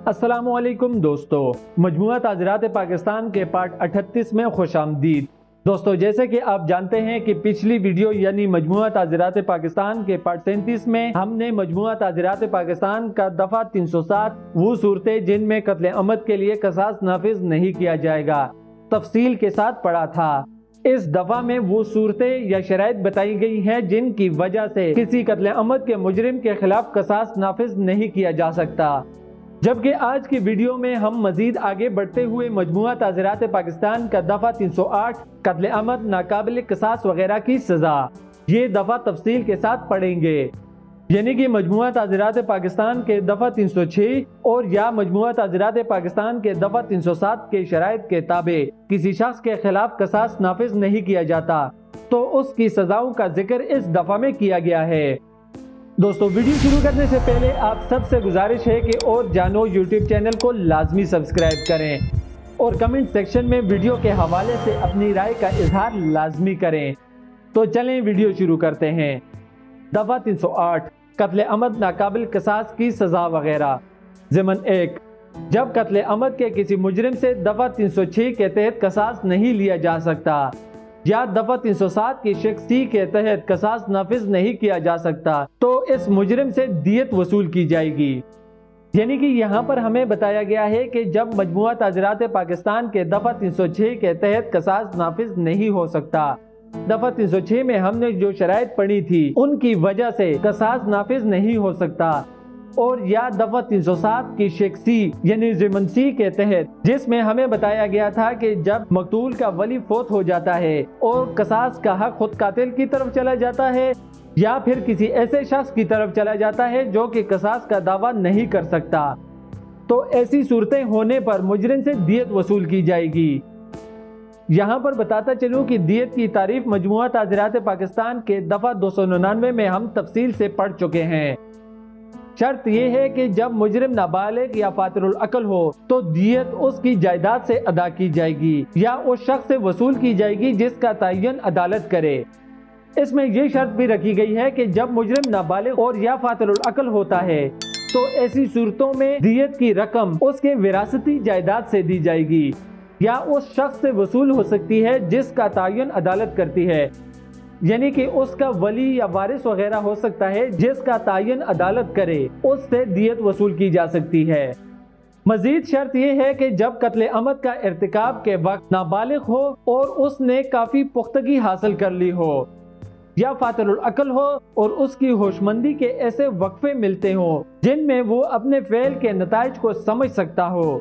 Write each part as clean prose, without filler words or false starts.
السلام علیکم دوستو، مجموعہ تعزیرات پاکستان کے پارٹ 38 میں خوش آمدید۔ دوستو، جیسے کہ آپ جانتے ہیں کہ پچھلی ویڈیو یعنی مجموعہ تعزیرات پاکستان کے پارٹ 37 میں ہم نے مجموعہ تعزیرات پاکستان کا دفعہ 307 وہ صورتیں جن میں قتل عمد کے لیے قصاص نافذ نہیں کیا جائے گا تفصیل کے ساتھ پڑھا تھا۔ اس دفعہ میں وہ صورتیں یا شرائط بتائی گئی ہیں جن کی وجہ سے کسی قتل عمد کے مجرم کے خلاف قصاص نافذ نہیں کیا جا سکتا، جبکہ آج کی ویڈیو میں ہم مزید آگے بڑھتے ہوئے مجموعہ تعزیرات پاکستان کا دفعہ 308 قتل عمد ناقابل قصاص وغیرہ کی سزا یہ دفعہ تفصیل کے ساتھ پڑھیں گے، یعنی کہ مجموعہ تعزیرات پاکستان کے دفعہ 306 اور یا مجموعہ تعزیرات پاکستان کے دفعہ 307 کے شرائط کے تابع کسی شخص کے خلاف قصاص نافذ نہیں کیا جاتا تو اس کی سزاؤں کا ذکر اس دفعہ میں کیا گیا ہے۔ دوستو، ویڈیو شروع کرنے سے پہلے آپ سب سے گزارش ہے کہ اور جانو یوٹیوب چینل کو لازمی سبسکرائب کریں اور کمنٹ سیکشن میں ویڈیو کے حوالے سے اپنی رائے کا اظہار لازمی کریں۔ تو چلیں ویڈیو شروع کرتے ہیں۔ دفعہ 308 قتل عمد ناقابل قصاص کی سزا وغیرہ۔ ضمن 1، جب قتل عمد کے کسی مجرم سے دفعہ 306 کے تحت قصاص نہیں لیا جا سکتا یا دفعہ 307 کی شخصی کے تحت قصاص نافذ نہیں کیا جا سکتا تو اس مجرم سے دیت وصول کی جائے گی، یعنی کہ یہاں پر ہمیں بتایا گیا ہے کہ جب مجموعہ تعزیرات پاکستان کے دفعہ 306 کے تحت قصاص نافذ نہیں ہو سکتا، دفعہ 306 میں ہم نے جو شرائط پڑھی تھی ان کی وجہ سے قصاص نافذ نہیں ہو سکتا، اور یا دفعہ 307 کی شخصی یعنی ضمن سی کے تحت جس میں ہمیں بتایا گیا تھا کہ جب مقتول کا ولی فوت ہو جاتا ہے اور قصاص کا حق خود قاتل کی طرف چلا جاتا ہے یا پھر کسی ایسے شخص کی طرف چلا جاتا ہے جو کہ قصاص کا دعویٰ نہیں کر سکتا، تو ایسی صورتیں ہونے پر مجرم سے دیت وصول کی جائے گی۔ یہاں پر بتاتا چلوں کہ دیت کی تعریف مجموعہ تعزیرات پاکستان کے دفعہ 299 میں ہم تفصیل سے پڑھ چکے ہیں۔ شرط یہ ہے کہ جب مجرم نابالغ یا فاطر العقل ہو تو دیت اس کی جائیداد سے ادا کی جائے گی یا اس شخص سے وصول کی جائے گی جس کا تعین عدالت کرے۔ اس میں یہ شرط بھی رکھی گئی ہے کہ جب مجرم نابالغ اور یا فاطر العقل ہوتا ہے تو ایسی صورتوں میں دیت کی رقم اس کے وراثتی جائیداد سے دی جائے گی یا اس شخص سے وصول ہو سکتی ہے جس کا تعین عدالت کرتی ہے، یعنی کہ اس کا ولی یا وارث وغیرہ ہو سکتا ہے جس کا تعین عدالت کرے، اس سے دیت وصول کی جا سکتی ہے۔ مزید شرط یہ ہے کہ جب قتل عمد کا ارتکاب کے وقت نابالغ ہو اور اس نے کافی پختگی حاصل کر لی ہو یا فاطر العقل ہو اور اس کی ہوش مندی کے ایسے وقفے ملتے ہوں جن میں وہ اپنے فعل کے نتائج کو سمجھ سکتا ہو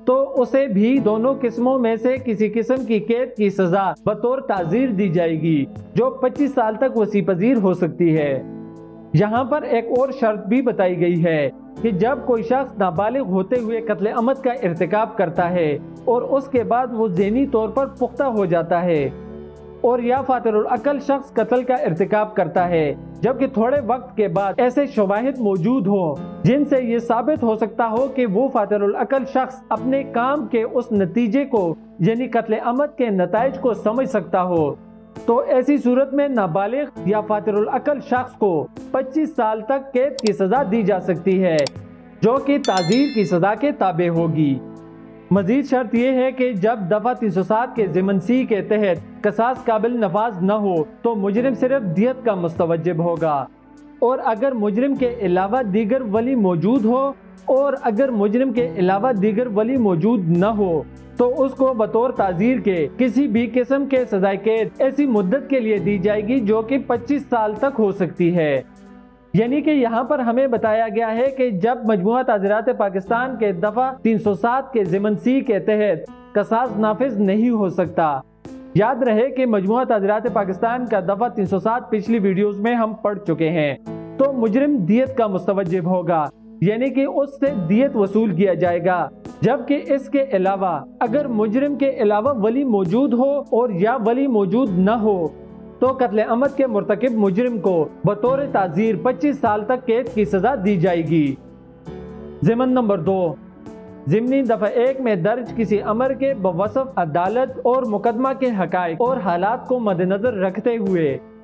تو اسے بھی دونوں قسموں میں سے کسی قسم کی قید کی سزا بطور تعزیر دی جائے گی جو 25 سال تک وسیع پذیر ہو سکتی ہے۔ یہاں پر ایک اور شرط بھی بتائی گئی ہے کہ جب کوئی شخص نابالغ ہوتے ہوئے قتل عمد کا ارتکاب کرتا ہے اور اس کے بعد وہ ذہنی طور پر پختہ ہو جاتا ہے اور یا فاطر العقل شخص قتل کا ارتکاب کرتا ہے جبکہ تھوڑے وقت کے بعد ایسے شواہد موجود ہوں جن سے یہ ثابت ہو سکتا ہو کہ وہ فاطر العقل شخص اپنے کام کے اس نتیجے کو یعنی قتل عمد کے نتائج کو سمجھ سکتا ہو تو ایسی صورت میں نابالغ یا فاطر العقل شخص کو 25 سال تک قید کی سزا دی جا سکتی ہے جو کہ تعزیر کی سزا کے تابع ہوگی۔ مزید شرط یہ ہے کہ جب دفعہ 307 کے ضمن سی کے تحت قصاص قابل نفاذ نہ ہو تو مجرم صرف دیت کا مستوجب ہوگا، اور اگر مجرم کے علاوہ دیگر ولی موجود ہو نہ ہو تو اس کو بطور تعزیر کے کسی بھی قسم کے سزائے قید ایسی مدت کے لیے دی جائے گی جو کہ 25 سال تک ہو سکتی ہے۔ یعنی کہ یہاں پر ہمیں بتایا گیا ہے کہ جب مجموعہ تعزیرات پاکستان کے دفعہ 307 کے ضمن سی کے تحت قصاص نافذ نہیں ہو سکتا، یاد رہے کہ مجموعہ تعزیرات پاکستان کا دفعہ 307 پچھلی ویڈیوز میں ہم پڑھ چکے ہیں، تو مجرم دیت کا مستوجب ہوگا، یعنی کہ اس سے دیت وصول کیا جائے گا، جبکہ اس کے علاوہ اگر مجرم کے علاوہ ولی موجود ہو اور یا ولی موجود نہ ہو تو قتل عمد کے مرتکب مجرم کو بطور تعزیر 25 سال تک قید کی سزا دی جائے گی۔ ضمن نمبر 2، ضمنی دفعہ 1 میں درج کسی امر کے بوصف عدالت اور مقدمہ کے حقائق اور حالات کو مد نظر رکھتے ہوئے